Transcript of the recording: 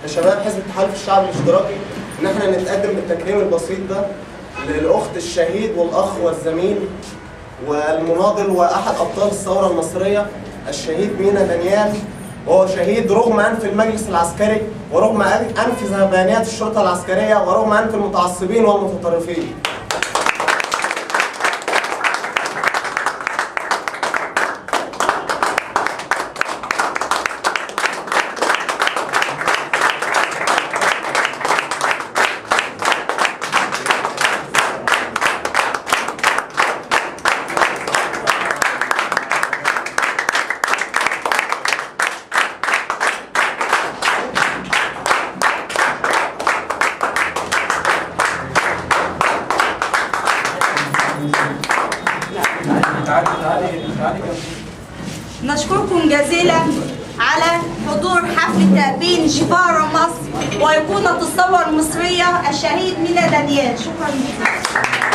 كشباب حزب التحالف الشعبي الاشتراكي ان احنا نتقدم بالتكريم البسيط ده للاخت الشهيد والاخ والزميل والمناضل واحد ابطال الثوره المصريه الشهيد مينا دانيال، وهو شهيد رغم انف المجلس العسكري ورغم انف بيانات الشرطه العسكريه ورغم انف المتعصبين والمتطرفين. نشكركم جزيلا على حضور حفل تأبين جبارة مصر وأيقونة الثورة المصرية الشهيد مينا دانيال. شكرا جزيلا.